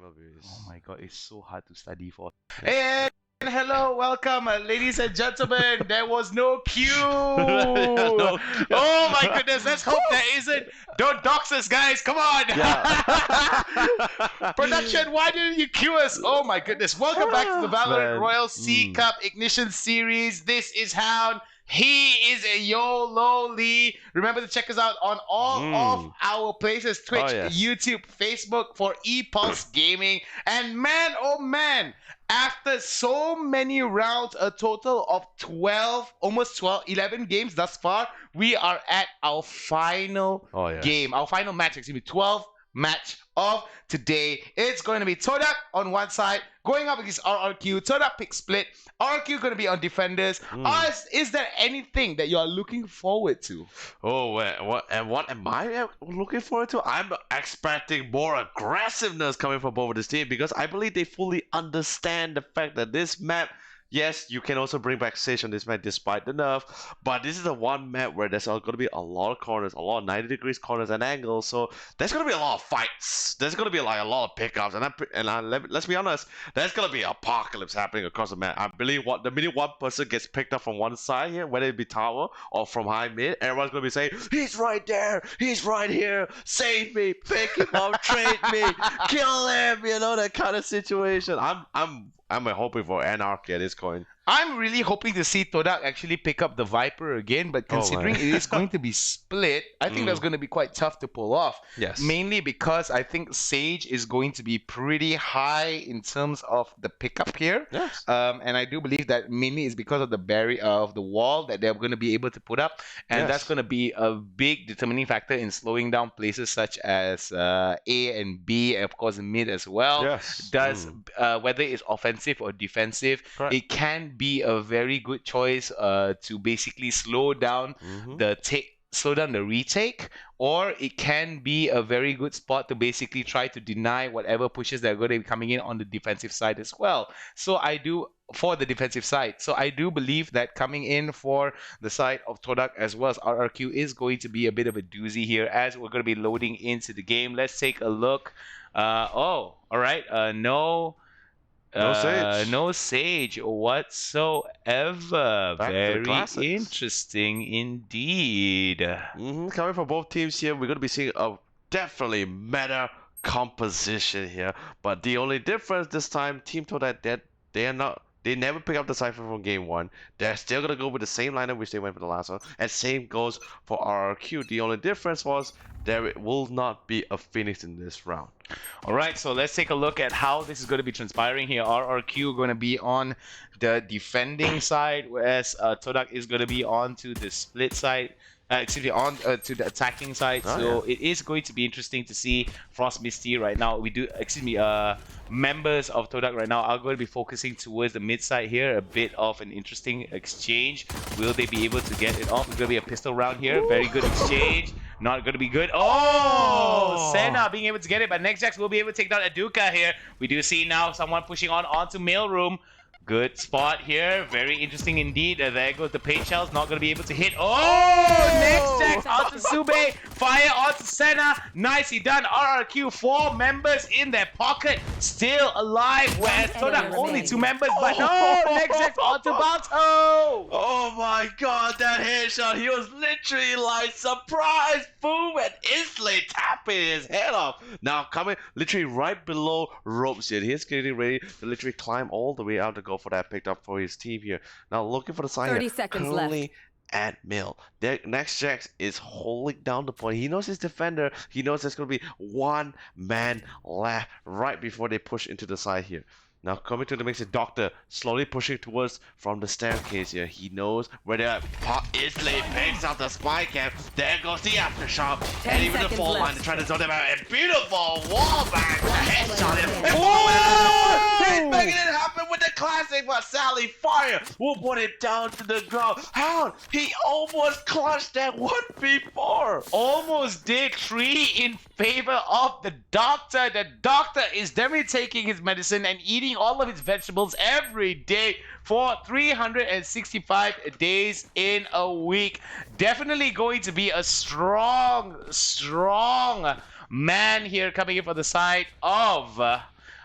Oh my god, it's so hard to study for. And hello, welcome, ladies and gentlemen. There was no cue. No cue. Oh my goodness, let's hope there isn't. Don't dox us, guys. Come on. Production, why didn't you cue us? Oh my goodness. Welcome back to the Valorant Man. Royal C Cup Ignition Series. This is Hound. He is a YoloLee. Remember to check us out on all of our places: Twitch, Oh, yes. YouTube, Facebook for Epulze Gaming. And man, oh man, after so many rounds, a total of 11 games thus far, we are at our final Oh, yes. game, our final match. Excuse me, 12th match of today. It's going to be TODAK on one side, going up against RRQ. TODAK pick split. RRQ going to be on defenders. Is there anything that you are looking forward to? Oh, what am I looking forward to? I'm expecting more aggressiveness coming from both of this team because I believe they fully understand the fact that this map. Yes, you can also bring back Sage on this map despite the nerf, but this is the one map where there's going to be a lot of corners, a lot of 90 degrees corners and angles, so there's going to be a lot of fights. There's going to be like a lot of pickups, let's be honest, there's going to be apocalypse happening across the map. I believe the minute one person gets picked up from one side here, whether it be tower or from high mid, everyone's going to be saying, he's right there, he's right here, save me, pick him up, trade me, kill him, you know, that kind of situation. I'm hoping for anarchy at this point. I'm really hoping to see TODAK actually pick up the Viper again, but considering it is going to be split, I think that's going to be quite tough to pull off. Yes. Mainly because I think Sage is going to be pretty high in terms of the pickup here. Yes. And I do believe that mainly is because of the barrier of the wall that they're going to be able to put up. And that's going to be a big determining factor in slowing down places such as A and B, and of course mid as well. Yes. Whether it's offensive or defensive, Correct. it can be a very good choice to basically slow down slow down the retake, or it can be a very good spot to basically try to deny whatever pushes that are going to be coming in on the defensive side as well. For the defensive side. So I do believe that coming in for the side of TODAK as well as RRQ is going to be a bit of a doozy here as we're going to be loading into the game. Let's take a look. All right. No Sage. No Sage whatsoever. Very interesting indeed. Coming from both teams here, we're going to be seeing a definitely meta composition here. But the only difference this time, Team TODAK, they never pick up the Cypher from game one. They're still going to go with the same lineup which they went for the last one. And same goes for RRQ. The only difference was there will not be a Phoenix in this round. Alright, so let's take a look at how this is going to be transpiring here. RRQ going to be on the defending side, whereas TODAK is going to be on to the split side. To the attacking side. It is going to be interesting to see Frost Misty right now. Members of TODAK right now are going to be focusing towards the mid side here. A bit of an interesting exchange. Will they be able to get it off? It's going to be a pistol round here. Very good exchange. Not going to be good. Oh! Senna being able to get it, but Next Jax will be able to take down Aduka here. We do see now someone pushing onto mailroom. Good spot here. Very interesting indeed. There goes the paint shells. Not going to be able to hit. Oh! Next Jax onto Sube. Fire onto Senna. Nicely done. RRQ, 4 members in their pocket. Still alive. Whereas TODAK only 2 members. But no! Next Jax onto Balto. Oh my god, that headshot. He was literally like, surprise! Boom! And instantly tapping his head off. Now coming literally right below ropes here. He's getting ready to literally climb all the way out to go for that picked up for his team here. Now looking for the side 30 here. seconds Currently left. at mill. Next Jax is holding down the point. He knows his defender. He knows there's going to be one man left right before they push into the side here. Now coming to the mix, Doctor slowly pushing towards from the staircase here. He knows where they're at. Pop instantly picks out the spy cam. There goes the aftershock. And even the fall line to try to zone them out. And beautiful wall back. Headshot him. He's making it happen with the classic, but Sally Fire will put it down to the ground. Hound, he almost clutched that 1v4. Almost did. 3 in favor of the Doctor. The Doctor is definitely taking his medicine and eating all of his vegetables every day for 365 days in a week. Definitely going to be a strong man here coming in for the side of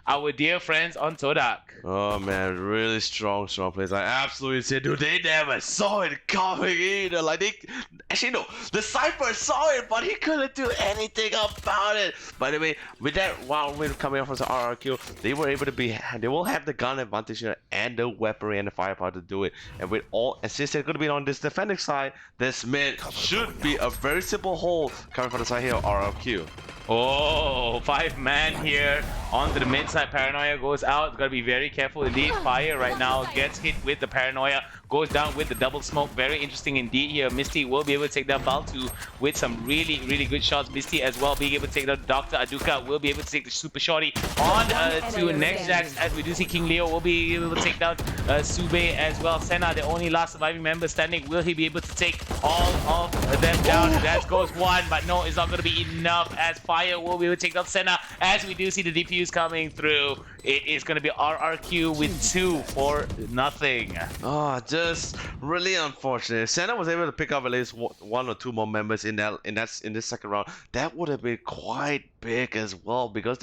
our dear friends on TODAK. Oh man, really strong plays. I absolutely said, dude, they never saw it coming either. Like actually no, the Cypher saw it, but he couldn't do anything about it. By the way, with that wild wind coming off from the RRQ, they were able to they will have the gun advantage here and the weaponry and the firepower to do it. And with and since they're going to be on this defending side, this mid should be a very simple hold coming from the side here of RRQ. Oh, 5-man here onto the mid side. Paranoia goes out. It's got to be very careful indeed. Fire right now gets hit with the Paranoia. Goes down with the double smoke. Very interesting indeed here. Misty will be able to take down Baltu with some really good shots. Misty as well being able to take down Dr. Aduka. Will be able to take the super shorty on to next jacks, as we do see King Leo will be able to take down Sube as well. Senna, the only last surviving member standing. Will he be able to take all of them down? That goes one, but no, it's not going to be enough, as Fire will be able to take down Senna, as we do see the defuse coming through. It is going to be RRQ with 2 for nothing. Oh, just really unfortunate. Senna was able to pick up at least 1 or 2 more members in this second round. That would have been quite big as well, because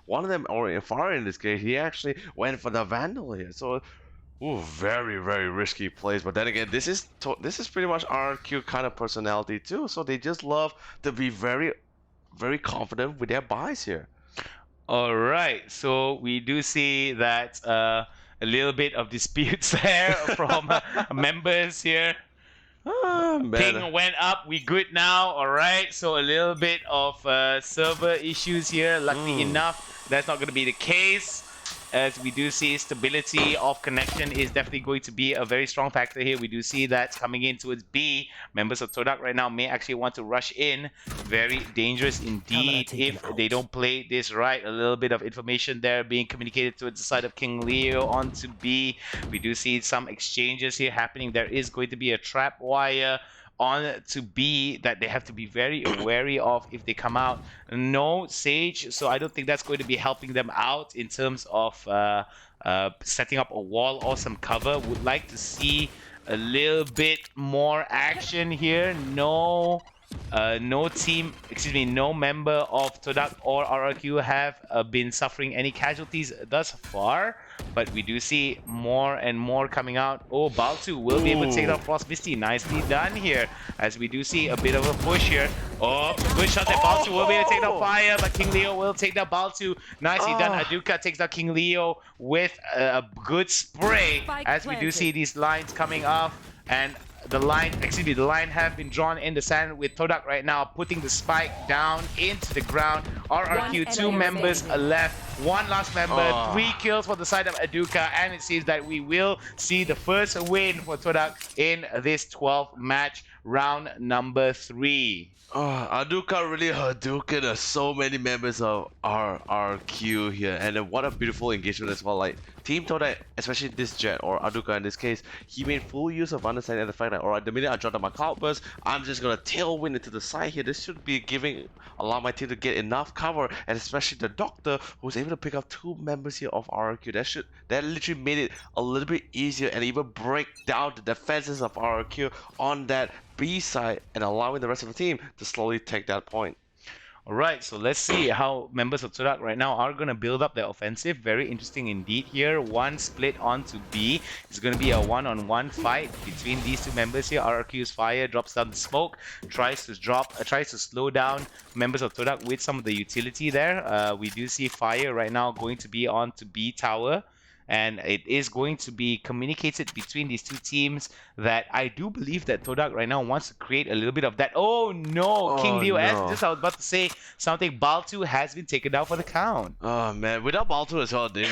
one of them, or Far in this case, he actually went for the Vandal here. So, ooh, very risky plays. But then again, this is pretty much RRQ kind of personality too. So they just love to be very confident with their buys here. All right, so we do see that a little bit of disputes there from members here. Ping went up, we good now. All right, so a little bit of server issues here. Luckily enough, that's not going to be the case, as we do see stability of connection is definitely going to be a very strong factor here. We do see that coming in towards B. Members of TODAK right now may actually want to rush in. Very dangerous indeed if they don't play this right. A little bit of information there being communicated towards the side of King Leo onto B. We do see some exchanges here happening. There is going to be a trap wire on to B that they have to be very wary of if they come out. No Sage, so I don't think that's going to be helping them out in terms of setting up a wall or some cover. Would like to see a little bit more action here. No member of TODAK or RRQ have been suffering any casualties thus far, but we do see more and more coming out. Oh, Baltu will be able to take down Frost Misty. Nicely done here, as we do see a bit of a push here. Oh, good shot that Baltu will be able to take down Fire, but King Leo will take down Baltu. Nicely done. Aduka takes down King Leo with a good spray, as we do see these lines coming off, and the line have been drawn in the sand with TODAK right now, putting the spike down into the ground. RRQ, 2 members left, 1 last member, 3 kills for the side of Aduka, and it seems that we will see the first win for TODAK in this 12th match, round number 3. Aduka really Hadouken so many members of RRQ here, and then what a beautiful engagement as well. Like Team TODAK, especially this Jet or Aduka in this case, he made full use of understanding the fact that, alright, the minute I drop down my cloudburst, I'm just gonna tailwind into the side here. This should be allow my team to get enough cover, and especially the Doctor, who's able to pick up 2 members here of RRQ. That literally made it a little bit easier and even break down the defenses of RRQ on that B side, and allowing the rest of the team to slowly take that point. Alright, so let's see how members of TODAK right now are going to build up their offensive. Very interesting indeed here. 1 split onto B. It's going to be a one-on-one fight between these 2 members here. RRQ's Fire drops down the smoke, tries to slow down members of TODAK with some of the utility there. We do see Fire right now going to be onto B tower, and it is going to be communicated between these 2 teams that I do believe that TODAK right now wants to create a little bit of that. Oh no, King Leo, as just I was about to say something, Baltu has been taken down for the count. Oh man, without Baltu as well, they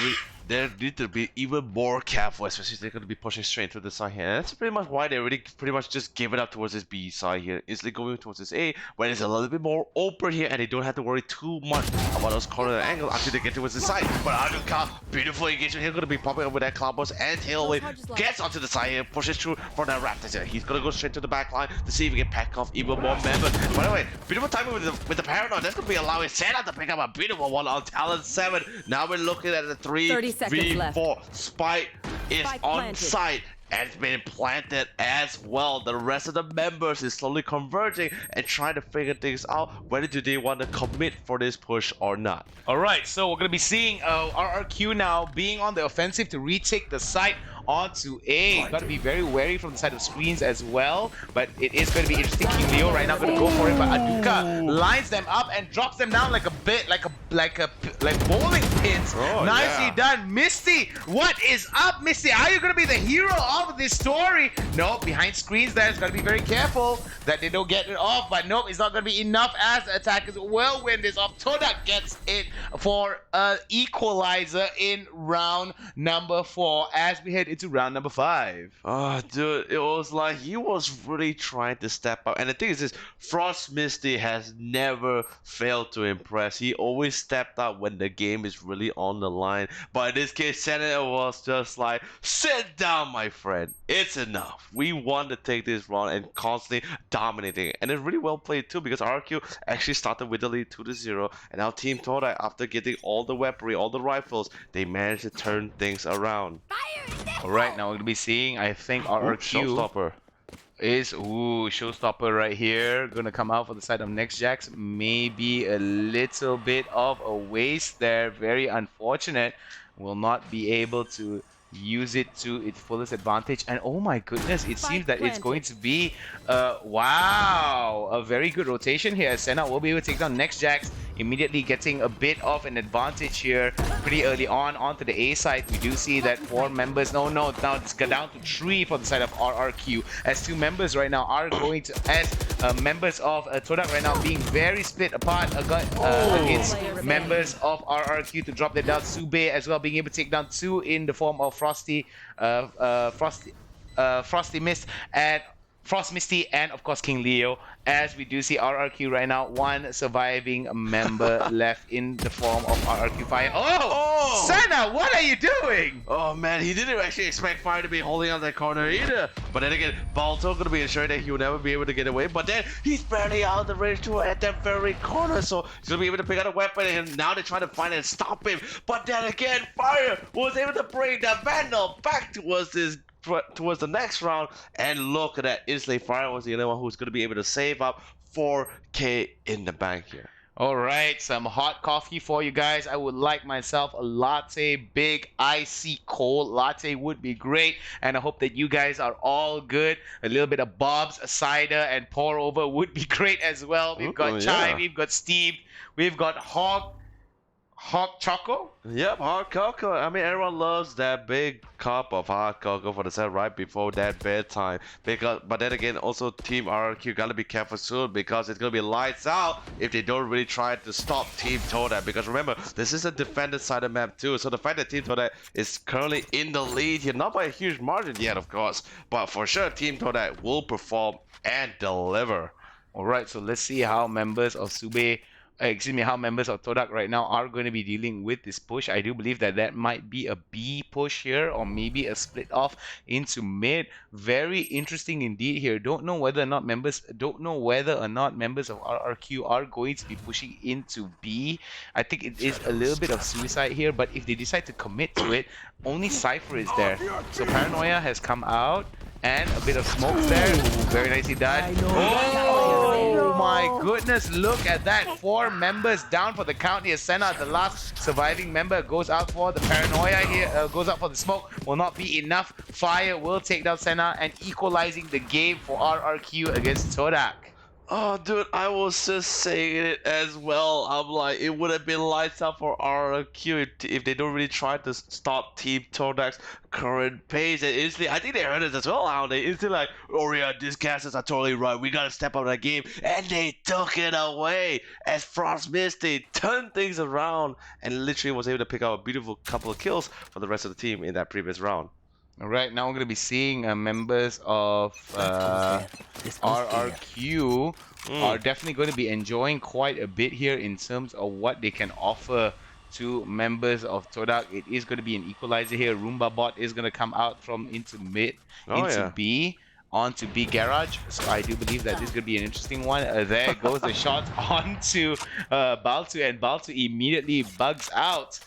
need to be even more careful, especially if they're going to be pushing straight through the side here. And that's pretty much why they already pretty much just give it up towards this B side here. Instantly going towards this A, where it's a little bit more open here, and they don't have to worry too much about those corner angles until they get towards the side. But Aduka, beautiful engagement here, going to be popping up with that cloudburst and tailwind. Gets onto the side here, pushes through for that Raptors here. He's going to go straight to the back line to see if he can pack off even more members. By the way, beautiful timing with the Paranoid. That's going to be allowing Senna to pick up a beautiful one on Talon 7. Now we're looking at the 3v4. Spike is on site. and it's been planted as well. The rest of the members is slowly converging and trying to figure things out. Whether do they want to commit for this push or not? All right, so we're going to be seeing RRQ now being on the offensive to retake the site onto A. Got to be very wary from the side of screens as well, but it is going to be interesting. King Leo right now going to go for it, but Aduka lines them up and drops them down like a bit, like bowling pins. Nicely done, Misty. What is up, Misty? Are you going to be the hero of this story? No, behind screens there, it's got to be very careful that they don't get it off, but nope, it's not going to be enough as the attackers will win this off. TODAK gets it for an equalizer in round number 4 as we head into round number 5. Oh, dude, it was like he was really trying to step up. And the thing is this, Frost Misty has never failed to impress. He always stepped up when the game is really on the line. But in this case, Senator was just like, sit down, my friend. It's enough. We want to take this round and constantly dominating. And it's really well played too, because RRQ actually started with the lead 2-0. And now Team TODAK, after getting all the weaponry, all the rifles, they managed to turn things around. Alright, now we're going to be seeing, I think, RRQ Showstopper. is, showstopper right here. Gonna come out for the side of Next Jacks. Maybe a little bit of a waste there. Very unfortunate. Will not be able to use it to its fullest advantage. And oh my goodness, it seems that it's going to be, wow, a very good rotation here. Senna will be able to take down Next Jacks, immediately getting a bit of an advantage here pretty early on onto the A side. We do see that 4 members, now it's got down to 3 for the side of RRQ, as 2 members right now are going to, as members of TODAK right now being very split apart against members of RRQ to drop them down. Sube as well being able to take down 2 in the form of Frosty Mist and Frost Misty, and of course King Leo, as we do see RRQ right now, 1 surviving member left in the form of RRQ Fire. Oh! Senna, what are you doing? Oh man, he didn't actually expect Fire to be holding on that corner either. But then again, Balto gonna be ensuring that he'll never be able to get away. But then he's barely out of the range to at that very corner, so he's gonna be able to pick out a weapon, and now they're trying to find and stop him. But then again, Fire was able to bring the Vandal back towards the next round, and look at that, instantly Fire was the only one who's going to be able to save up 4k in the bank here. All right, some hot coffee for you guys. I would like myself a latte, big, icy, cold latte would be great. And I hope that you guys are all good. A little bit of Bob's cider and pour over would be great as well. We've got chai, we've got steamed, we've got hot choco. Yep, hot cocoa. I mean, everyone loves that big cup of hot cocoa for the set right before that bedtime. But then again, also Team RRQ gotta be careful soon, because it's gonna be lights out if they don't really try to stop Team TODAK. Because remember, this is a defended side of map too. So the fact that Team TODAK is currently in the lead here, not by a huge margin yet, of course, but for sure Team TODAK will perform and deliver. All right, so let's see how members of how members of TODAK right now are going to be dealing with this push. I do believe that might be a B push here, or maybe a split off into mid. Very interesting indeed here. Don't know whether or not members of RRQ are going to be pushing into B. I think it is a little bit of suicide here, but if they decide to commit to it, only Cypher is there. So Paranoia has come out, and a bit of smokes there. Ooh, very nicely done. Oh my goodness, look at that. 4 members down for the count here. Senna, the last surviving member, goes out for the Paranoia here, goes out for the smoke. Will not be enough. Fire will take down Senna and equalizing the game for RRQ against TODAK. Oh, dude, I was just saying it as well. I'm like, it would have been lights out for RRQ if they don't really try to stop Team TODAK's current pace. And instantly, I think they heard it as well, Hound. They instantly like, oh yeah, these casters are totally right. We gotta step up that game. And they took it away as Frost Misty turned things around and literally was able to pick up a beautiful couple of kills for the rest of the team in that previous round. Alright, now we're going to be seeing members of RRQ are definitely going to be enjoying quite a bit here in terms of what they can offer to members of TODAK. It is going to be an equalizer here. Roomba bot is going to come out from into mid, B, onto B garage. So I do believe that this is going to be an interesting one. There goes the shot onto Baltu, and Baltu immediately bugs out.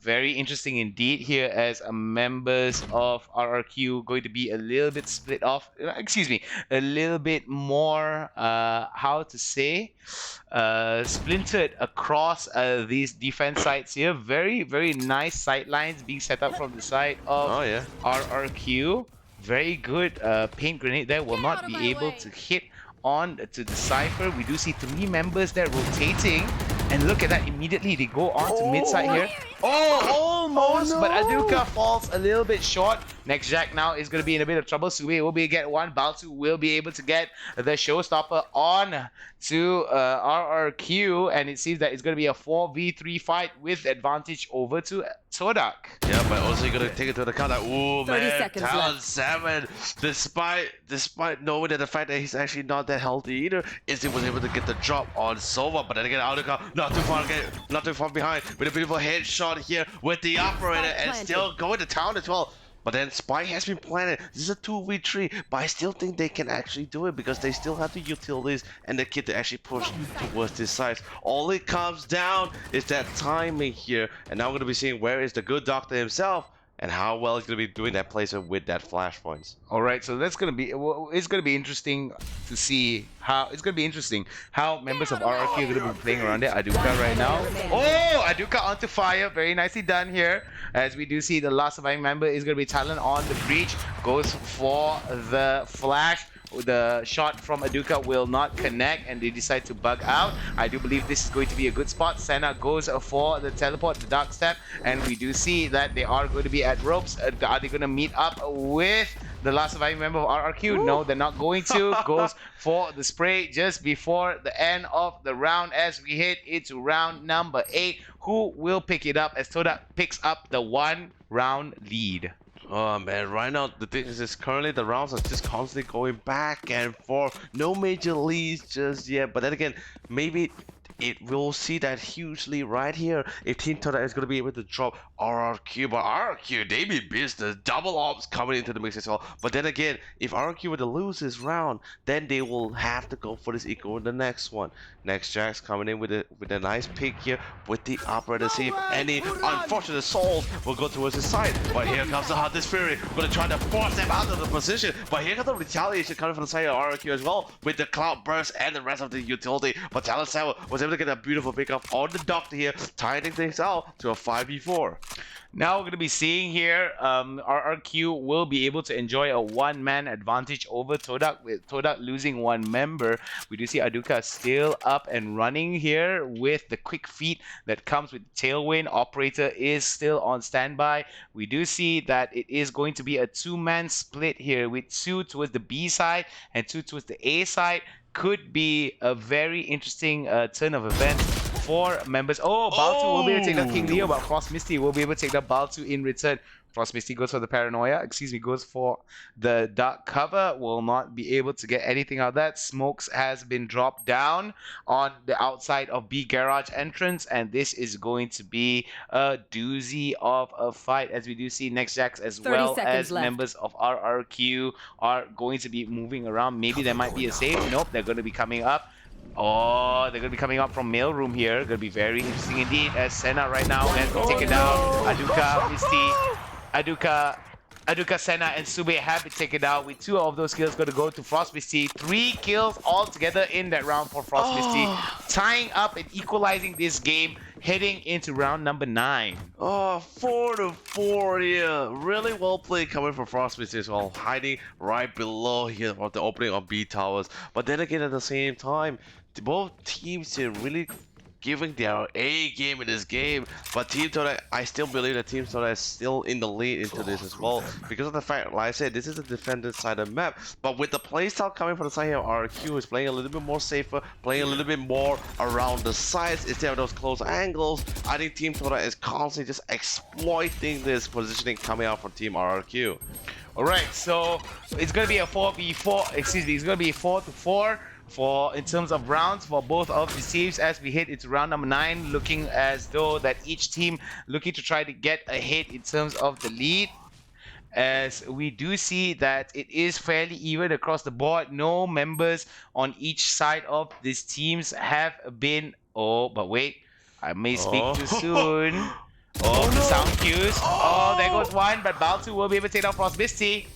Very interesting indeed here as members of RRQ going to be a little bit split off, excuse me, a little bit more, how to say, splintered across these defense sites here. Very, very nice sight lines being set up from the side of Oh yeah. RRQ. Very good paint grenade there. Will not be able to hit on to the Cypher. We do see 3 members there rotating. And look at that, immediately they go on to mid side here. Oh, almost, but Aduka falls a little bit short. Next Jack now is going to be in a bit of trouble. Sube will be able to get one. Baltu will be able to get the showstopper on to RRQ. And it seems that it's going to be a 4v3 fight with advantage over to TODAK. Yeah, but also you're gonna take it to the counter. Ooh, 30 man, seconds Talon left. 7, despite knowing that the fact that he's actually not that healthy either, is he was able to get the drop on Sova. But then again, Aduka not too far behind with a beautiful headshot here with the operator and still going to town as well. But then Spy has been planted. This is a 2v3, but I still think they can actually do it because they still have the utilities and the kit to actually push towards this side. All it comes down is that timing here. And now we're going to be seeing where is the good doctor himself and how well he's going to be doing that placement with that flashpoints. All right, so that's gonna be it's gonna be interesting to see how members of RRQ are gonna be playing around it. Aduka right now. Oh, Aduka onto fire, very nicely done here. As we do see the last surviving member is gonna be Talon on the breach, goes for the flash. The shot from Aduka will not connect and they decide to bug out. I do believe this is going to be a good spot. Senna goes for the teleport, the dark step, and we do see that they are going to be at ropes. Are they going to meet up with the last surviving member of RRQ? No, they're not going to. Goes for the spray just before the end of the round as we hit into round number 8. Who will pick it up as TODAK picks up the 1-round lead? Oh man, right now the thing is currently the rounds are just constantly going back and forth. No major leads just yet, but then again, maybe it will see that huge lead right here if Team TODAK is going to be able to drop RRQ. But RRQ, they be business. Double ops coming into the mix as well. But then again, if RRQ were to lose this round, then they will have to go for this eco in the next one. Next Jack's coming in with a nice pick here with the operator. See if any unfortunate souls will go towards his side. But here comes the Hunter's Fury. Going to try to force them out of the position. But here comes the retaliation coming from the side of RRQ as well with the Cloud Burst and the rest of the utility. But Talon 7 was able to get a beautiful pickup on the doctor here, tying things out to a 5v4. Now we're going to be seeing here RRQ will be able to enjoy a 1-man advantage over TODAK, with TODAK losing 1 member. We do see Aduka still up and running here with the quick feet that comes with Tailwind. Operator is still on standby. We do see that it is going to be a 2-man split here with 2 towards the B side and 2 towards the A side. Could be a very interesting turn of events for members. Oh, Baltu will be able to take down King Leo, but Frost Misty will be able to take down Baltu in return. Frost Misty goes for the Paranoia, goes for the Dark Cover, will not be able to get anything out of that. Smokes has been dropped down on the outside of B Garage entrance, and this is going to be a doozy of a fight, as we do see Next Jacks as well as members of RRQ are going to be moving around. Maybe there might be a save. Nope, they're going to be coming up. Oh, they're going to be coming up from mailroom here. Going to be very interesting indeed as Senna right now has been taken down. Aduka, Misty, Aduka, Senna, and Sube have been taken out with 2 of those kills going to go to Frost Misty. 3 kills altogether in that round for Frost Misty, tying up and equalizing this game, heading into round number 9. Oh, 4-4 here. Really well played coming from Frost Misty as well, hiding right below here of the opening of B towers. But then again, at the same time, both teams here really giving their A game in this game, but Team TODAK, I still believe that Team TODAK is still in the lead into this as well, because of the fact, like I said, this is a defended side of the map, but with the playstyle coming from the side here, RRQ is playing a little bit more safer, playing a little bit more around the sides instead of those close angles. I think Team TODAK is constantly just exploiting this positioning coming out from Team RRQ. Alright, so it's going to be a 4v4, it's going to be a 4-4 in terms of rounds for both of the teams as we hit into round number 9, looking as though that each team looking to try to get ahead in terms of the lead. As we do see that it is fairly even across the board. No members on each side of these teams have been... Oh, but wait, I may speak too soon. Oh, the sound cues. Oh, there goes one, but Baltu will be able to take down Frost Misty.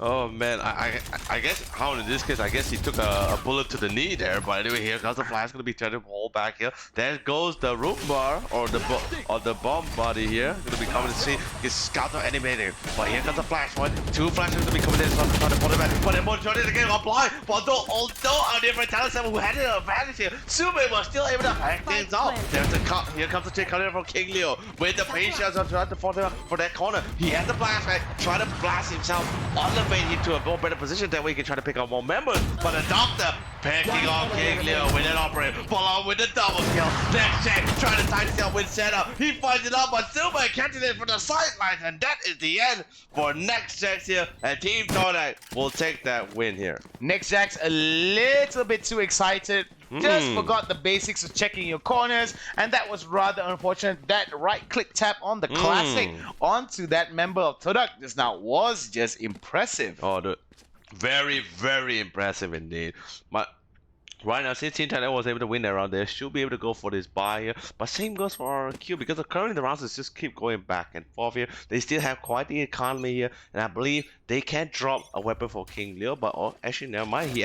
Oh man, I guess Hound in this case, I guess he took a bullet to the knee there. But anyway, here comes the flash, gonna be trying to hold back here. There goes the room bar or the bomb body here, gonna be coming to see his scout animated. But here comes the flash one, two flashes gonna be coming in, trying to pull him back. But the majority of the game got blind. But although our different talent seven who had an advantage here, Sube was still able to hack things out. There's the cut. Here comes the trick coming in from King Leo with the patience of trying to fall for that corner. He has the blast right, trying to blast himself on the into a more better position, that way he can try to pick up more members. But the doctor picking off King Leo with an operator, follow with the double kill. Next check, trying to tie himself with setup. He finds it up, but Silver catches it from the sidelines, and that is the end for Next Jax here. And Team TODAK will take that win here. Next Jax a little bit too excited. Just forgot the basics of checking your corners, and that was rather unfortunate. That right-click tap on the classic onto that member of TODAK just now was just impressive. Oh, very, very impressive indeed. But right now, since Team TODAK was able to win that round, they should be able to go for this buy here. But same goes for RRQ, because currently the rounds just keep going back and forth here. They still have quite the economy here, and I believe they can drop a weapon for King Leo. But actually, never mind.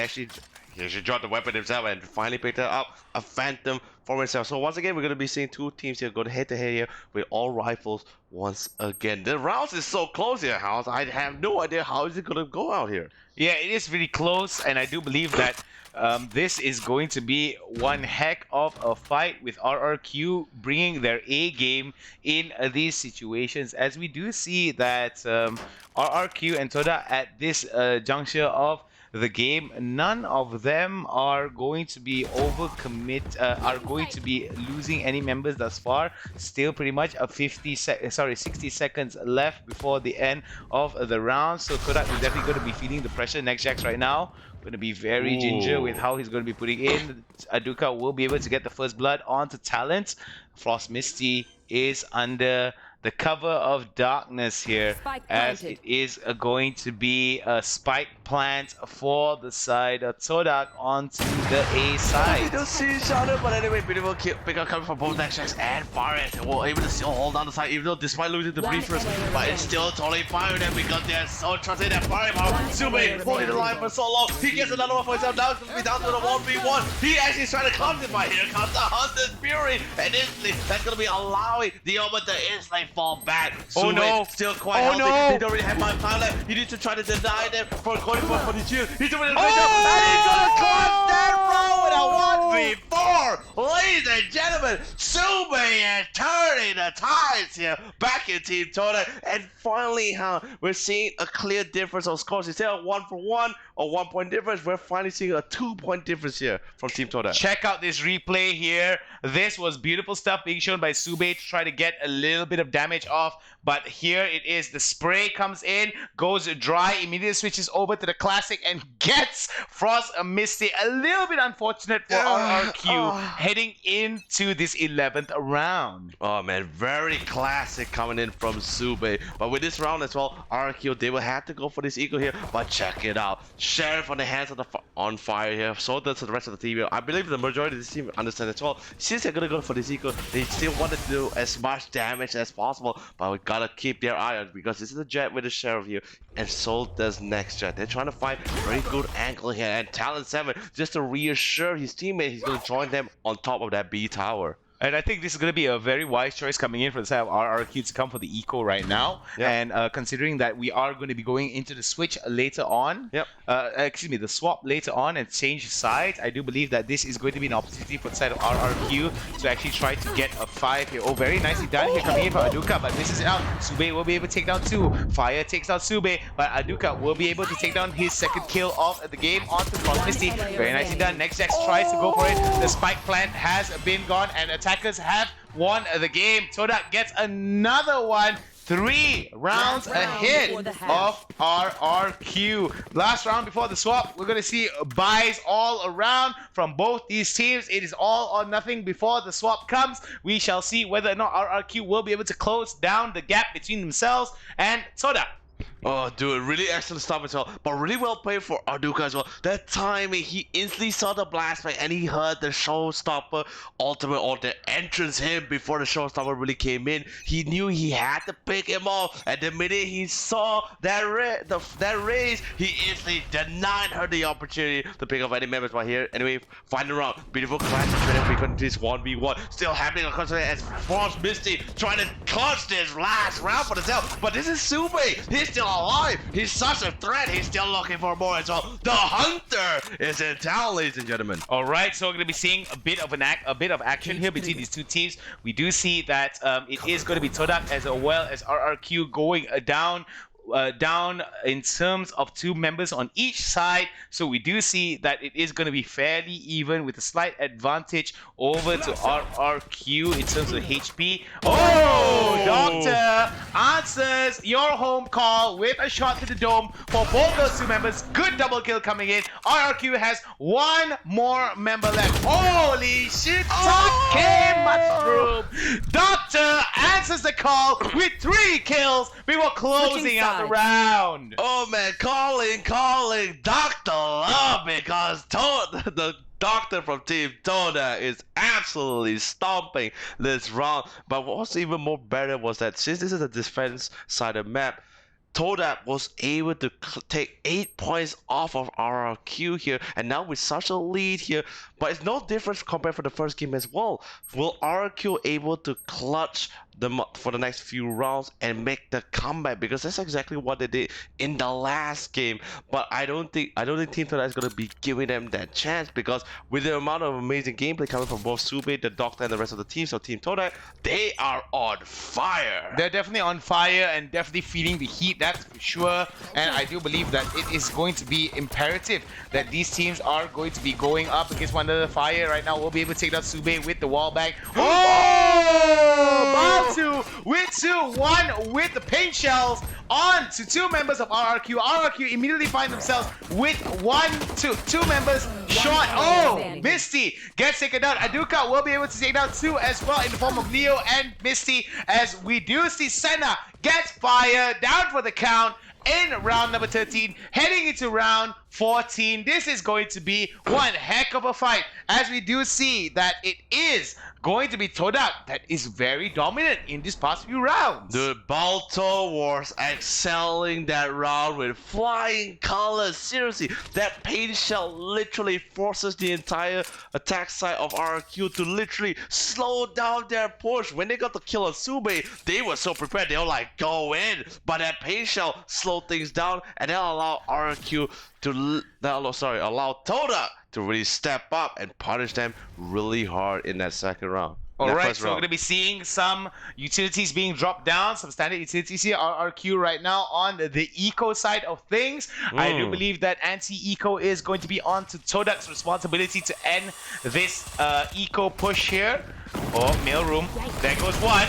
He should drop the weapon himself and finally picked up a Phantom for himself. So once again, we're going to be seeing two teams here go head-to-head here with all rifles once again. The rounds is so close here, House. I have no idea how is it going to go out here. Yeah, it is really close, and I do believe that this is going to be one heck of a fight, with RRQ bringing their A game in these situations, as we do see that RRQ and TODAK at this juncture of the game, none of them are going to be are going to be losing any members thus far. Still pretty much a 60 seconds left before the end of the round, so TODAK is definitely going to be feeling the pressure. Next Jax right now going to be very ginger with how he's going to be putting in. Aduka will be able to get the first blood onto Talent. Frost Misty is under the cover of darkness here, as it is going to be a spike plant for the side of TODAK onto the A side. We don't see each other, but anyway, beautiful kill pickup coming from both Next Jax and Forest. We're able to still hold down the side, even though despite losing the briefers, but it's still totally fine. And we got there, so trusting that firepower. Sube holding the line for so long. He gets another one for himself. Now it's going to be down to the 1v1. He actually is trying to counter, but here comes the Hunter's Fury, and instantly that's going to be allowing the Omen to instantly fall back. Oh no! Still quite healthy. No! He don't really have much time left. He needs to try to deny them for going for the shield. He's doing it right now, and he's gonna climb that row with a 1v4. Ladies and gentlemen, Sube is turning the tides here back in Team TODAK, and finally, we're seeing a clear difference of scores. Instead of 1-for-1 or 1 point difference, we're finally seeing a 2 point difference here from Team TODAK. Check out this replay here. This was beautiful stuff being shown by Sube to try to get a little bit of damage off, but here it is. The spray comes in, goes dry, immediately switches over to the classic and gets Frost Misty. A little bit unfortunate for RRQ heading into this 11th round. Oh man, very classic coming in from Sube. But with this round as well, RRQ, they will have to go for this eagle here. But check it out, Sheriff on the hands of the on fire here. So does the rest of the team. I believe the majority of this team understand as well. Since they're gonna go for this eagle, they still want to do as much damage as possible. But we gotta keep their eye on, because this is a jet with a Sheriff here, and so does Next Jet. They're trying to find a very good angle here, and Talent 7 just to reassure his teammate he's gonna join them on top of that B tower. And I think this is going to be a very wise choice coming in for the side of RRQ to come for the eco right now. And considering that we are going to be going into the switch later on, the swap later on and change sides, I do believe that this is going to be an opportunity for the side of RRQ to actually try to get a 5 here. Oh, very nicely done here coming in from Aduka, but misses it out. Sube will be able to take down 2. Fire takes out Sube, but Aduka will be able to take down his second kill of the game onto Frost Misty. Very nicely done. Next Jax tries to go for it. The spike plant has been gone, and attackers have won the game. TODAK gets another one. 3 rounds ahead of RRQ. Last round before the swap, we're going to see buys all around from both these teams. It is all or nothing before the swap comes. We shall see whether or not RRQ will be able to close down the gap between themselves and TODAK. Oh, dude, really excellent stuff as well. But really well played for Arduka as well. That timing, he instantly saw the blast back and he heard the showstopper ultimate or the entrance him before the showstopper really came in. He knew he had to pick him off. And the minute he saw that raise, he instantly denied her the opportunity to pick up any members right here. Anyway, final round. Beautiful clash of traded frequencies 1v1. Still happening across the as Frost Misty trying to clutch this last round for himself. But this is Sube. He's still alive. He's such a threat. He's still looking for more as well. The Hunter is in town, ladies and gentlemen. All right, so we're going to be seeing a bit of action here between these two teams. We do see that it is going to be TODAK as well as RRQ going down in terms of 2 members on each side. So we do see that it is going to be fairly even with a slight advantage over to RRQ in terms of HP. Oh, Doctor answers your home call with a shot to the dome for both those 2 members. Good double kill coming in. RRQ has 1 more member left. Holy shit, mushroom. Doctor answers the call with 3 kills before closing out the round. Oh man, calling Dr. Love because the Doctor from Team TODAK is absolutely stomping this round. But what's even more better was that since this is a defense side of map, TODAK was able to take 8 points off of RRQ here, and now with such a lead here, but it's no difference compared to the first game as well. Will RRQ able to clutch for the next few rounds and make the comeback? Because that's exactly what they did in the last game. But I don't think Team TODAK is gonna be giving them that chance, because with the amount of amazing gameplay coming from both Sube, the Doctor, and the rest of the team, so Team TODAK, they are on fire. They're definitely on fire and definitely feeling the heat, that's for sure. And I do believe that it is going to be imperative that these teams are going to be going up against one another. Fire right now will be able to take down Sube with the wall bang. Oh! Two with 2-1 with the paint shells on to 2 members of RRQ. RRQ immediately find themselves with 2 members short. Oh, Misty gets taken down. Arduka will be able to take down 2 as well in the form of Leo and Misty, as we do see Senna gets fire down for the count in round number 13, heading into round 14. This is going to be one heck of a fight, as we do see that it is going to be TODAK that is very dominant in these past few rounds. The Balto was excelling that round with flying colors. Seriously, that paint shell literally forces the entire attack side of RRQ to literally slow down their push. When they got the kill on Sube, they were so prepared. They were like, go in. But that paint shell slowed things down, and that allowed RRQ to allow TODAK to really step up and punish them really hard in that second round. Alright, so we're going to be seeing some utilities being dropped down, some standard utilities here. RRQ right now on the eco side of things. I do believe that anti-eco is going to be on to TODAK's responsibility to end this eco push here. Oh, mailroom. There goes 1.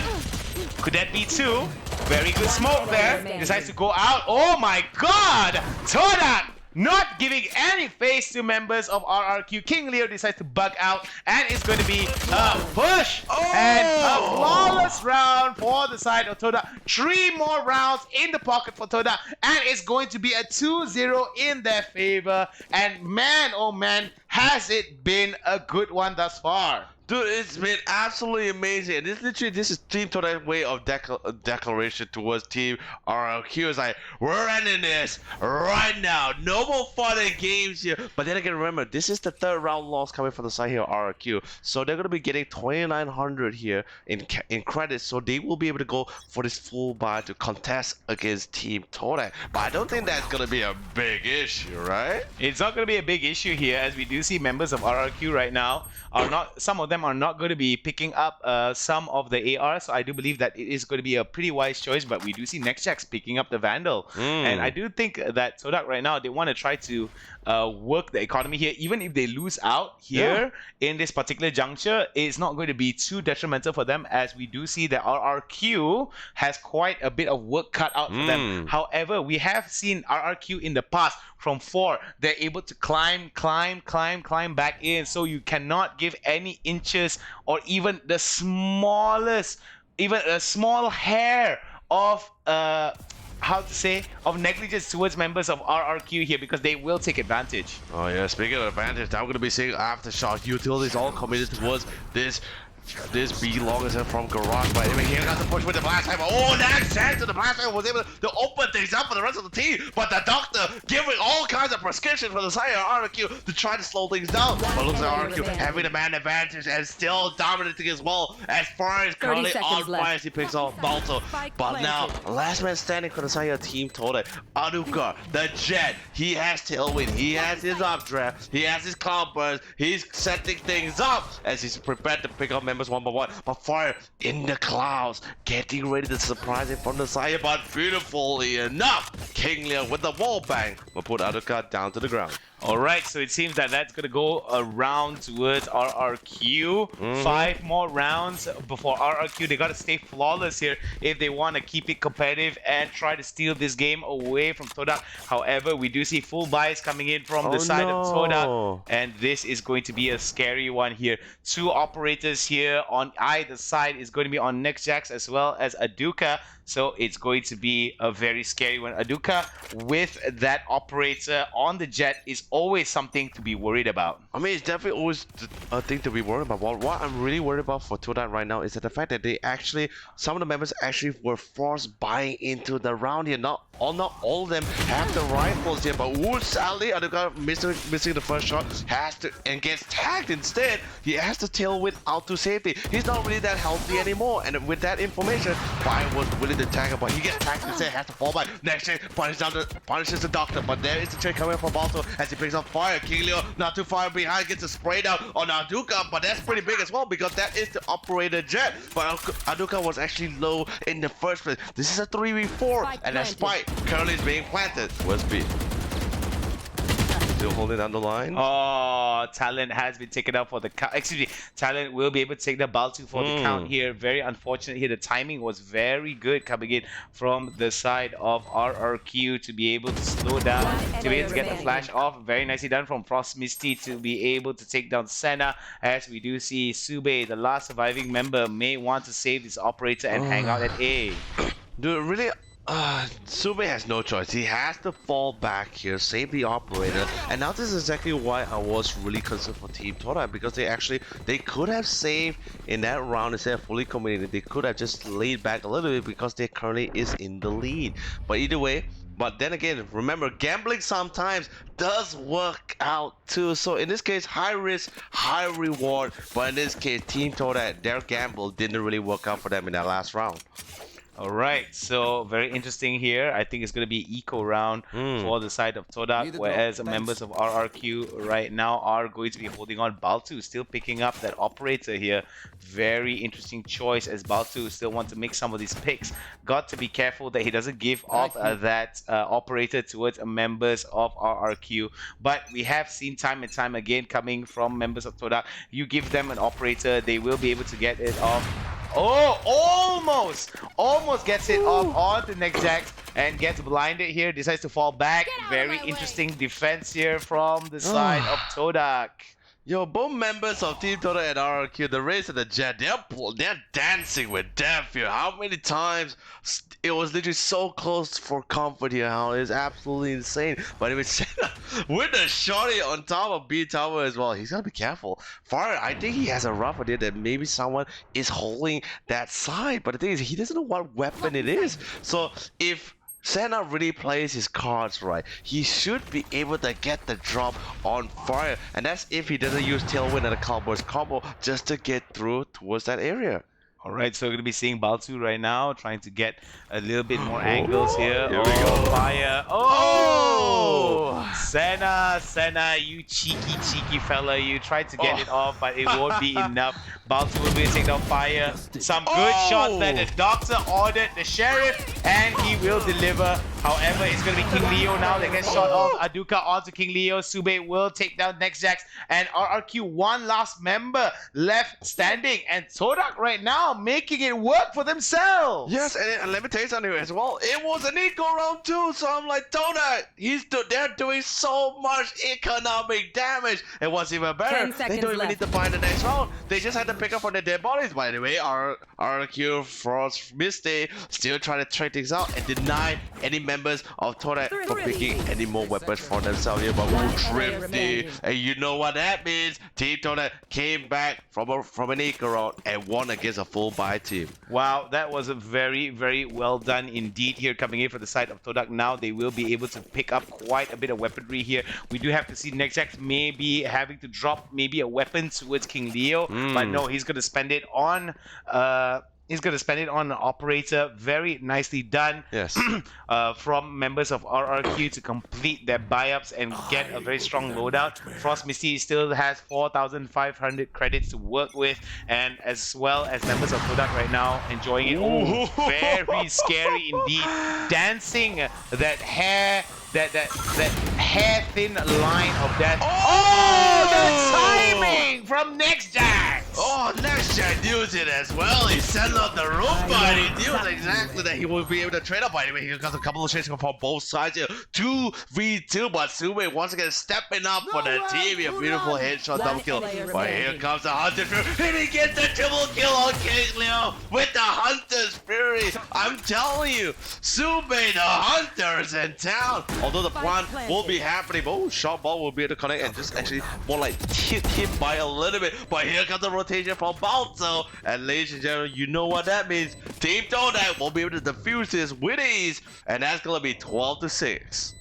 Could that be 2? Very good smoke there. Decides to go out. Oh my god! TODAK not giving any face to members of RRQ. King Leo decides to bug out, and it's going to be a push and a flawless round for the side of TODAK. 3 more rounds in the pocket for TODAK, and it's going to be a 2-0 in their favor. And man, oh man, has it been a good one thus far. Dude, it's been absolutely amazing. And this is Team TODAK's way of declaration towards Team RRQ. It's like, we're ending this right now. No more fun and games here. But then again, remember, this is the 3rd round loss coming from the side here of RRQ. So they're going to be getting 2,900 here in credits. So they will be able to go for this full buy to contest against Team TODAK. But I don't think that's going to be a big issue, right? It's not going to be a big issue here, as we do see members of RRQ right now are not, some of them are not going to be picking up some of the AR, so I do believe that it is going to be a pretty wise choice. But we do see NextJax picking up the Vandal, and I do think that TODAK right now, they want to try to work the economy here. Even if they lose out here in this particular juncture, it's not going to be too detrimental for them, as we do see that RRQ has quite a bit of work cut out for them. However, we have seen RRQ in the past from 4, they're able to climb back in, so you cannot give any inches or even the smallest, even a small hair of how to say, of negligence towards members of RRQ here, because they will take advantage. Oh yeah, speaking of advantage, now we're gonna be seeing aftershock utilities all committed towards this B long is from Garage, but anyway, here got the push with the blast hammer. Oh, that chance to the blast hammer was able to open things up for the rest of the team, but the doctor giving all kinds of prescriptions for the side of RRQ to try to slow things down. But looks like RRQ having the man advantage and still dominating as well, as far as currently on fire as he picks off Balto. But now, last man standing for the side of Team TODAK, Aduka, the Jet, he has tailwind, he has his updraft, he has his cloud burst, he's setting things up as he's prepared to pick up members one by one, but Fire in the clouds, getting ready to surprise him from the side, but beautifully enough, King Leo with the wall bang will put Aduka down to the ground. Alright, so it seems that that's going to go around towards RRQ. 5 more rounds before RRQ. They got to stay flawless here if they want to keep it competitive and try to steal this game away from TODAK. However, we do see full buys coming in from the side of TODAK, and this is going to be a scary one here. 2 operators here on either side is going to be on Nextjax as well as Aduka. So it's going to be a very scary one. Aduka with that operator on the Jet is always something to be worried about. I mean, it's definitely always a thing to be worried about. What I'm really worried about for TODAK right now is that the fact that they actually, some of the members actually were forced buying into the round here. Not all of them have the rifles here, but sadly, Aduka missing the first shot, has to, and gets tagged instead. He has to tailwind out to safety. He's not really that healthy anymore, and with that information, Fire was willing to tag him, but he gets tagged instead, has to fall back. Next trade punishes the doctor, but there is the trade coming from Balto as he picks up Fire. King Leo not too far behind, gets a spray down on Aduka, but that's pretty big as well because that is the operator Jet. But Aduka was actually low in the first place. This is a 3v4, and that spike currently is being planted. Where's B? Still holding down the line. Oh, Talent has been taken out for the count. Excuse me, Talent will be able to take the Baltu for the count here. Very unfortunate here. The timing was very good coming in from the side of RRQ to be able to slow down, to be able to get the flash off. Very nicely done from Frost Misty to be able to take down Senna. As we do see Sube, the last surviving member, may want to save this operator and hang out at A. Dude, really? Sube has no choice. He has to fall back here, save the operator, and now this is exactly why I was really concerned for Team TODAK, because they could have saved in that round instead of fully committing. They could have just laid back a little bit because they currently is in the lead. But either way, but then again, remember, gambling sometimes does work out too. So in this case, high risk, high reward. But in this case, Team TODAK, their gamble didn't really work out for them in that last round. Alright, so very interesting here. I think it's going to be eco round for the side of TODAK, whereas members of RRQ right now are going to be holding on. Baltu still picking up that operator here. Very interesting choice as Baltu still wants to make some of these picks. Got to be careful that he doesn't give off that operator towards members of RRQ. But we have seen time and time again coming from members of TODAK. You give them an operator, they will be able to get it off. Oh, almost gets it off on the Nextjax and gets blinded here. Decides to fall back. Very interesting defense here from the side of TODAK. Yo, both members of Team TODAK and RRQ, the Race and the Jet, they're dancing with death here. How many times it was literally so close for comfort here? How it's absolutely insane. But it was with the shotty on top of B tower as well. He's gotta be careful. Far, I think he has a rough idea that maybe someone is holding that side. But the thing is, he doesn't know what weapon it is. So if Senna really plays his cards right, he should be able to get the drop on Fire, and that's if he doesn't use Tailwind and the Cowboys combo just to get through towards that area. Alright, so we're going to be seeing Baltu right now, trying to get a little bit more angles here. Here we go. Fire. Oh! Senna, you cheeky fella. You tried to get it off, but it won't be enough. Baltu will be able to take down Fire. Some good shots that the doctor ordered the sheriff, and he will deliver. However, it's going to be King Leo now that gets shot off. Aduka onto King Leo. Sube will take down Nextjax, and RRQ, one last member left standing, and TODAK right now making it work for themselves. Yes, and let me tell you something as well. It was an eco round too, so I'm like, TODAK, they're doing doing so much economic damage. And what's even better, 10 they seconds don't even left. need to buy the next round. They just had to pick up on the dead bodies. By the way, our RRQ Frost Misty still trying to track things out and deny any members of TODAK from picking any more weapons for themselves here. But One Thrifty, player remaining. and you know what that means? Team TODAK came back from an eco round and won against a full buy team. Wow, that was a very, very well done indeed here coming in for the side of TODAK. Now they will be able to pick up quite a bit of weaponry here. We do have to see Nexax maybe having to drop maybe a weapon towards King Leo, but no, he's going to spend it on an operator. Very nicely done. Yes. From members of RRQ to complete their buy-ups and get a very strong loadout. Frost Misty still has 4,500 credits to work with, and as well as members of TODAK right now enjoying it. Oh, very scary indeed. Dancing that hair thin line of death. Oh, the timing from Nexax! Oh, Nexax used it as well. He set up the rope, but he knew exactly that he would be able to trade up. By the way, he got a couple of changes from both sides here. 2v2, but Sube once again stepping up for the team. A beautiful headshot double kill. But here comes the Hunter Fury, and he gets the triple kill on King Leo with the Hunter's Fury. I'm telling you, Sube the Hunter is in town. Although the plant will be happening, but oh, shot ball will be able to connect and just actually more like hit him by a little bit. But here comes the rotation from Balto, and ladies and gentlemen, you know what that means. Team TODAK will be able to defuse this with ease, and that's gonna be 12-6.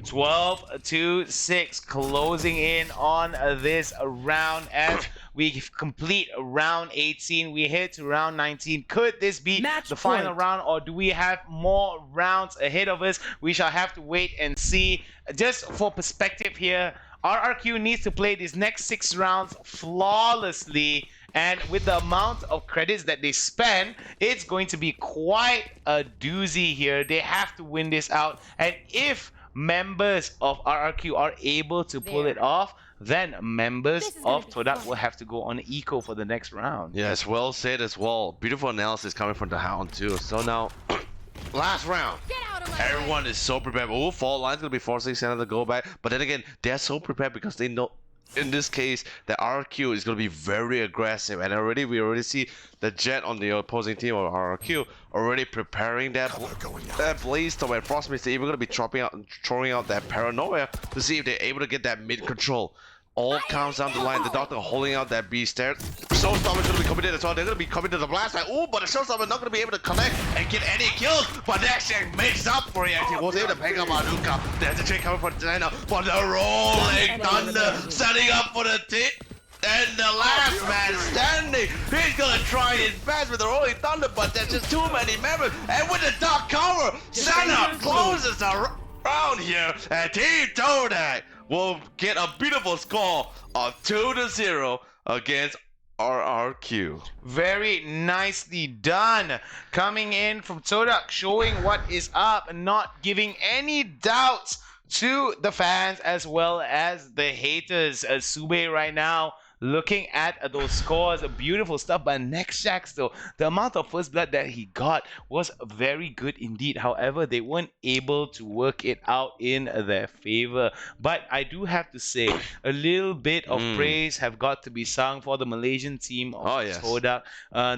12-6, closing in on this round as we complete round 18. We head to round 19. Could this be Match the final point. round, or do we have more rounds ahead of us? We shall have to wait and see. Just for perspective here, RRQ needs to play these next 6 rounds flawlessly, and with the amount of credits that they spend, it's going to be quite a doozy here. They have to win this out, and if members of RRQ are able to pull it off, then members of TODAK will have to go on eco for the next round. Yes, well said as well. Beautiful analysis coming from the Hound too. So now, last round. Everyone is so prepared. Oh, fault line's gonna be forcing Santa to go back. But then again, they're so prepared because they know, in this case, the RQ is gonna be very aggressive. And we already see the Jet on the opposing team of RQ already preparing that Blaze Storm, and Frost Mist even gonna be throwing out that Paranoia to see if they're able to get that mid control. All counts down the line. The Doctor holding out that B stairs. Showstopper is going to be coming in as well. They're going to be coming to the blast. Oh, but the Showstopper not going to be able to connect and get any kills. But Nexax makes up for it. He was able to pick up Anuka. There's a trick coming from Dana. But the Rolling Thunder setting up for the team. And the last man standing, he's gonna try his best with the Rolling Thunder, but there's just too many members. And with the dark cover, Santa closes the round here, and Team TODAK will get a beautiful score of 2-0 against RRQ. Very nicely done. Coming in from TODAK, showing what is up and not giving any doubts to the fans as well as the haters. Sube right now looking at those scores, beautiful stuff. But Nexax though, the amount of first blood that he got was very good indeed. However, they weren't able to work it out in their favor. But I do have to say, a little bit of praise have got to be sung for the Malaysian team of TODAK.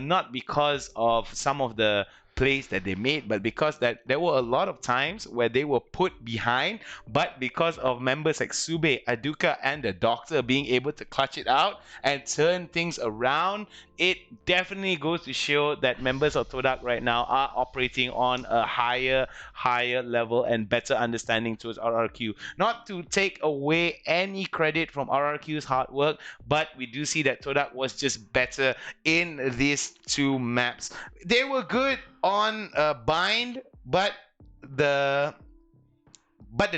Not because of some of the plays that they made, but because that there were a lot of times where they were put behind, but because of members like Sube, Aduka, and the Doctor being able to clutch it out and turn things around, it definitely goes to show that members of TODAK right now are operating on a higher level and better understanding towards RRQ. Not to take away any credit from RRQ's hard work, but we do see that TODAK was just better in these 2 maps. They were good on Bind, but the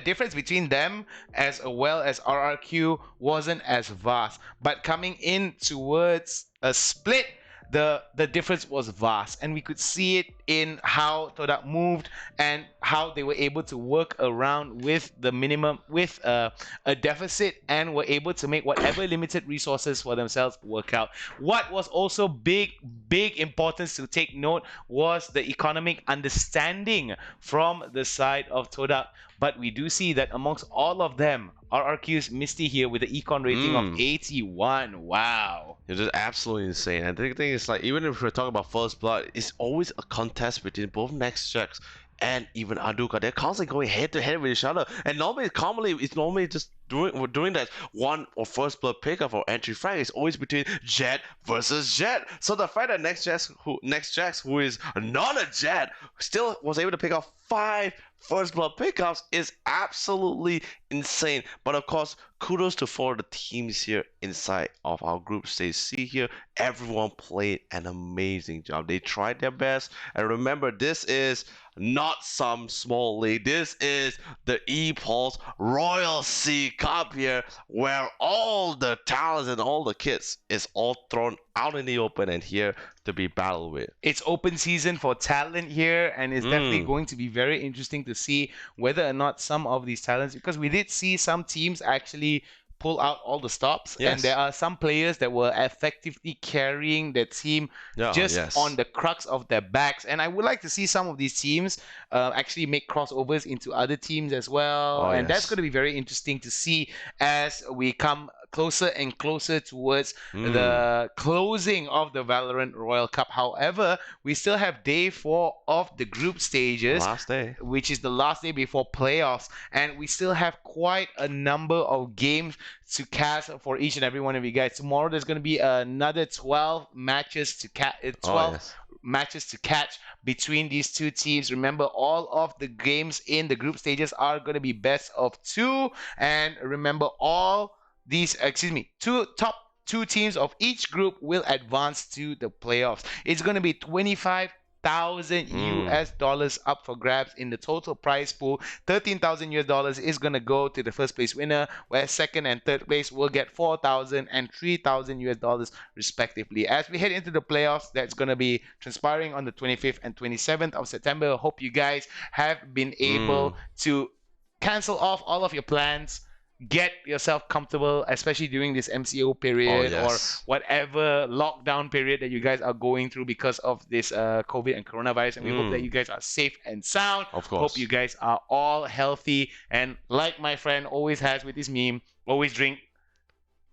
difference between them as well as RRQ wasn't as vast. But coming in towards a split, the difference was vast, and we could see it in how TODAK moved and how they were able to work around with the minimum, with a deficit, and were able to make whatever limited resources for themselves work out. What was also big importance to take note was the economic understanding from the side of TODAK. But we do see that amongst all of them, RRQ's Misty here with the econ rating of 81. Wow. It is absolutely insane. And the thing is, like, even if we're talking about First Blood, it's always a contest between both Next Jacks and even Aduka. They're constantly going head to head with each other. And it's normally just during that one or First Blood pickup or entry frag is always between Jet versus Jet. So the fact that Next Jacks, who is not a Jet, still was able to pick off 5 First Blood pickups is absolutely insane. But of course, kudos to 4 of the teams here inside of our group stage. See here, everyone played an amazing job. They tried their best. And remember, this is not some small league. This is the Epulze Royal Sea Cup here, where all the talents and all the kits is all thrown out in the open and here to be battled with. It's open season for talent here, and it's definitely going to be very interesting to see whether or not some of these talents, because we did see some teams actually pull out all the stops, and there are some players that were effectively carrying their team on the crux of their backs. And I would like to see some of these teams actually make crossovers into other teams as well, that's going to be very interesting to see as we come closer and closer towards the closing of the Valorant Royal Cup. However, we still have day 4 of the group stages, last day, which is the last day before playoffs, and we still have quite a number of games to cast for each and every one of you guys. Tomorrow there's going to be another 12 matches to matches to catch between these two teams. Remember, all of the games in the group stages are going to be best of 2, and remember, all these top 2 teams of each group will advance to the playoffs. It's going to be 25,000 US dollars up for grabs in the total prize pool. 13,000 US dollars is going to go to the first place winner, where second and third place will get 4,000 and 3,000 US dollars respectively. As we head into the playoffs, that's going to be transpiring on the 25th and 27th of September. Hope you guys have been able to cancel off all of your plans, get yourself comfortable, especially during this MCO period or whatever lockdown period that you guys are going through because of this COVID and coronavirus. And we hope that you guys are safe and sound. Of course. Hope you guys are all healthy. And like my friend always has with his meme, always drink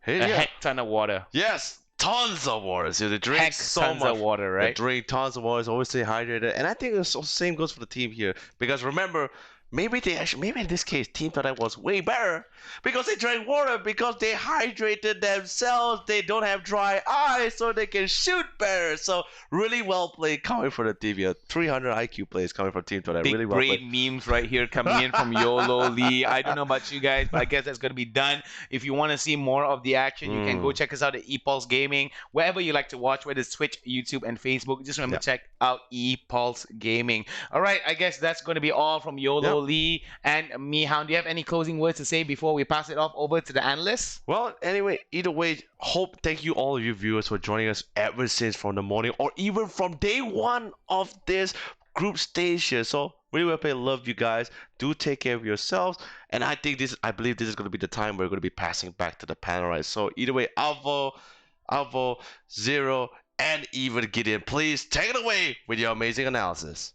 a heck ton of water. Yes. Tons of water. So they drink tons of water, right? They drink tons of water. Always stay hydrated. And I think the same goes for the team here. Because remember, maybe in this case, Team TODAK was way better because they drank water, because they hydrated themselves. They don't have dry eyes, so they can shoot better. So really well played coming from the team here. 300 IQ plays coming from Team TODAK. Big really well brain memes right here coming in from YoloLee. I don't know about you guys, but I guess that's going to be done. If you want to see more of the action, you can go check us out at Epulze Gaming, wherever you like to watch, whether it's Twitch, YouTube, and Facebook. Just remember, check out Epulze Gaming. All right, I guess that's going to be all from YoloLee and me, Hound. Do you have any closing words to say before we pass it off over to the analysts? Well, anyway, either way, thank you all of you viewers for joining us ever since from the morning or even from day 1 of this group stage here. So really well played. Love you guys. Do take care of yourselves. And I believe this is going to be the time we're going to be passing back to the panel, right? So either way, Alvo, Zero, and even Gideon, please take it away with your amazing analysis.